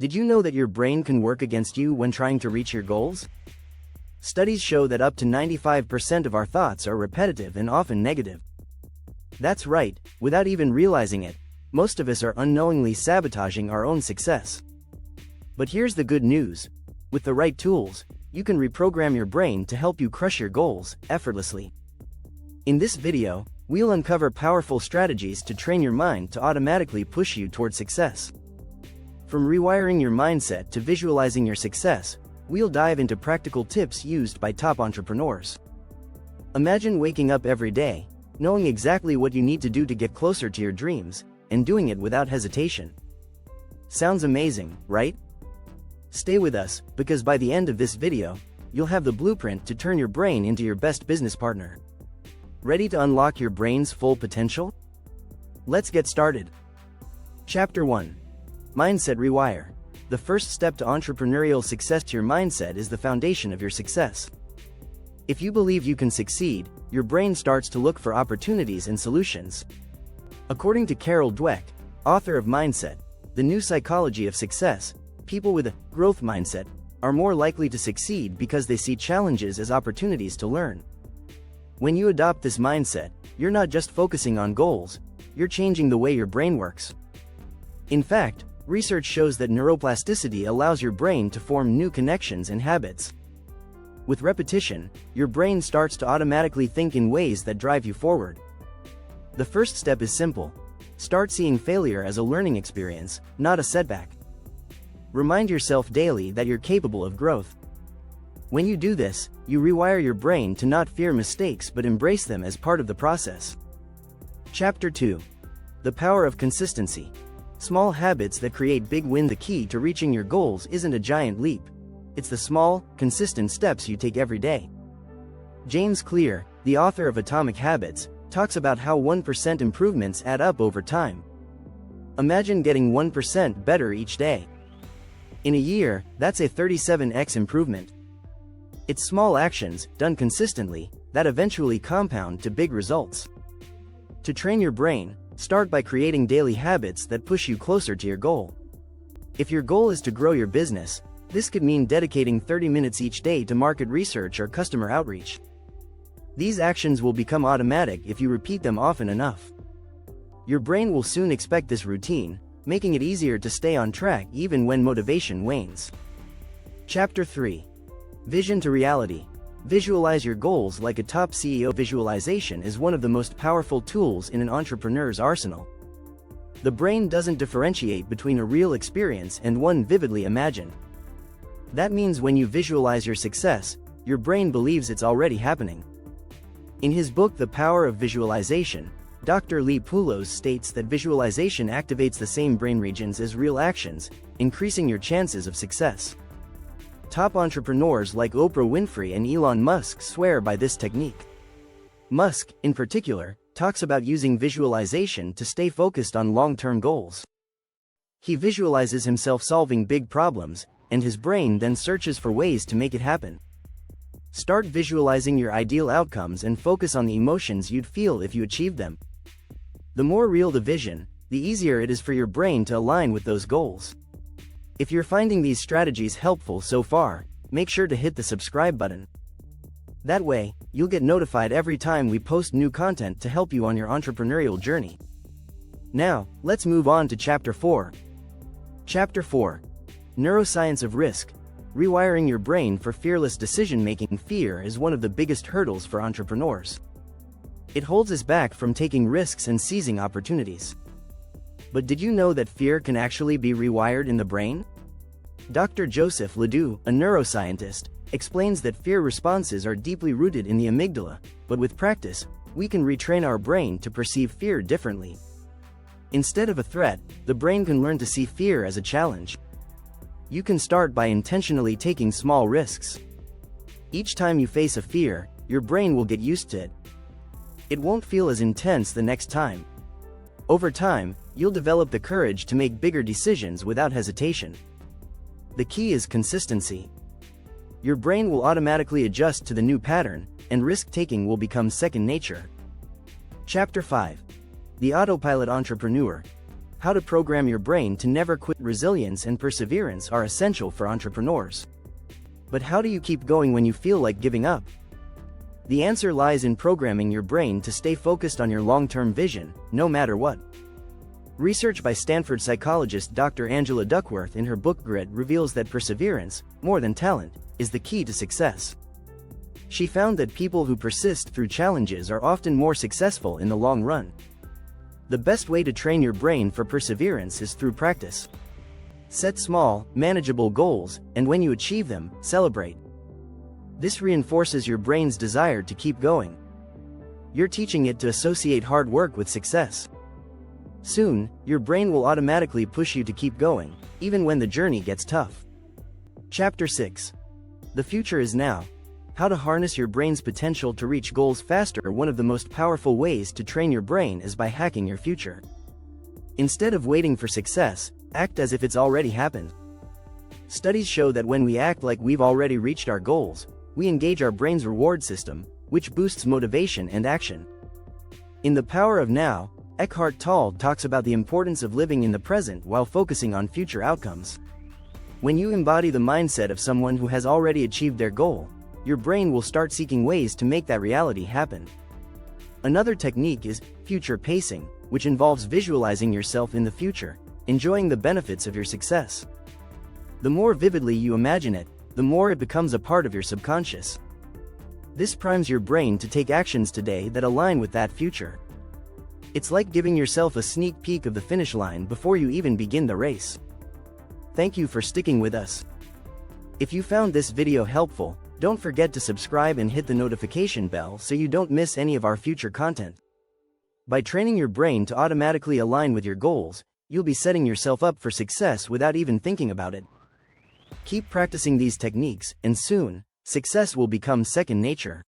Did you know that your brain can work against you when trying to reach your goals? Studies show that up to 95% of our thoughts are repetitive and often negative. That's right, without even realizing it, most of us are unknowingly sabotaging our own success. But here's the good news. With the right tools, you can reprogram your brain to help you crush your goals effortlessly. In this video, we'll uncover powerful strategies to train your mind to automatically push you toward success. From rewiring your mindset to visualizing your success, we'll dive into practical tips used by top entrepreneurs. Imagine waking up every day, knowing exactly what you need to do to get closer to your dreams, and doing it without hesitation. Sounds amazing, right? Stay with us, because by the end of this video, you'll have the blueprint to turn your brain into your best business partner. Ready to unlock your brain's full potential? Let's get started. Chapter 1. Mindset Rewire. The first step to entrepreneurial success. Your mindset is the foundation of your success. If you believe you can succeed, your brain starts to look for opportunities and solutions. According to Carol Dweck, author of Mindset, The New Psychology of Success, people with a growth mindset are more likely to succeed because they see challenges as opportunities to learn. When you adopt this mindset, you're not just focusing on goals, you're changing the way your brain works. In fact, research shows that neuroplasticity allows your brain to form new connections and habits. With repetition, your brain starts to automatically think in ways that drive you forward. The first step is simple. Start seeing failure as a learning experience, not a setback. Remind yourself daily that you're capable of growth. When you do this, you rewire your brain to not fear mistakes but embrace them as part of the process. Chapter 2. The Power of Consistency. Small habits that create big wins. The key to reaching your goals isn't a giant leap. It's the small, consistent steps you take every day. James Clear, the author of Atomic Habits, talks about how 1% improvements add up over time. Imagine getting 1% better each day. In a year, that's a 37x improvement. It's small actions, done consistently, that eventually compound to big results. To train your brain, start by creating daily habits that push you closer to your goal. If your goal is to grow your business, this could mean dedicating 30 minutes each day to market research or customer outreach. These actions will become automatic if you repeat them often enough. Your brain will soon expect this routine, making it easier to stay on track even when motivation wanes. Chapter 3. Vision to Reality. Visualize your goals like a top CEO. Visualization is one of the most powerful tools in an entrepreneur's arsenal. The brain doesn't differentiate between a real experience and one vividly imagined. That means when you visualize your success, your brain believes it's already happening. In his book The Power of Visualization, Dr. Lee Poulos states that visualization activates the same brain regions as real actions, increasing your chances of success. Top entrepreneurs like Oprah Winfrey and Elon Musk swear by this technique. Musk, in particular, talks about using visualization to stay focused on long-term goals. He visualizes himself solving big problems, and his brain then searches for ways to make it happen. Start visualizing your ideal outcomes and focus on the emotions you'd feel if you achieved them. The more real the vision, the easier it is for your brain to align with those goals. If you're finding these strategies helpful so far, make sure to hit the subscribe button. That way, you'll get notified every time we post new content to help you on your entrepreneurial journey. Now, let's move on to Chapter 4. Chapter 4. Neuroscience of Risk. Rewiring your brain for fearless decision-making. Fear is one of the biggest hurdles for entrepreneurs. It holds us back from taking risks and seizing opportunities. But did you know that fear can actually be rewired in the brain? Dr. Joseph Ledoux, a neuroscientist, explains that fear responses are deeply rooted in the amygdala, but with practice, we can retrain our brain to perceive fear differently. Instead of a threat, the brain can learn to see fear as a challenge. You can start by intentionally taking small risks. Each time you face a fear, your brain will get used to it. It won't feel as intense the next time. Over time, you'll develop the courage to make bigger decisions without hesitation. The key is consistency. Your brain will automatically adjust to the new pattern, and risk-taking will become second nature. Chapter 5. The Autopilot Entrepreneur. How to program your brain to never quit. Resilience and perseverance are essential for entrepreneurs. But how do you keep going when you feel like giving up? The answer lies in programming your brain to stay focused on your long-term vision, no matter what. Research by Stanford psychologist Dr. Angela Duckworth in her book Grit reveals that perseverance, more than talent, is the key to success. She found that people who persist through challenges are often more successful in the long run. The best way to train your brain for perseverance is through practice. Set small, manageable goals, and when you achieve them, celebrate. This reinforces your brain's desire to keep going. You're teaching it to associate hard work with success. Soon, your brain will automatically push you to keep going, even when the journey gets tough. Chapter 6. The future is now. How to harness your brain's potential to reach goals faster. One of the most powerful ways to train your brain is by hacking your future. Instead of waiting for success, act as if it's already happened. Studies show that when we act like we've already reached our goals, we engage our brain's reward system, which boosts motivation and action. In The Power of Now, Eckhart Tolle talks about the importance of living in the present while focusing on future outcomes. When you embody the mindset of someone who has already achieved their goal, your brain will start seeking ways to make that reality happen. Another technique is future pacing, which involves visualizing yourself in the future, enjoying the benefits of your success. The more vividly you imagine it, the more it becomes a part of your subconscious. This primes your brain to take actions today that align with that future. It's like giving yourself a sneak peek of the finish line before you even begin the race. Thank you for sticking with us. If you found this video helpful, don't forget to subscribe and hit the notification bell so you don't miss any of our future content. By training your brain to automatically align with your goals, you'll be setting yourself up for success without even thinking about it. Keep practicing these techniques, and soon, success will become second nature.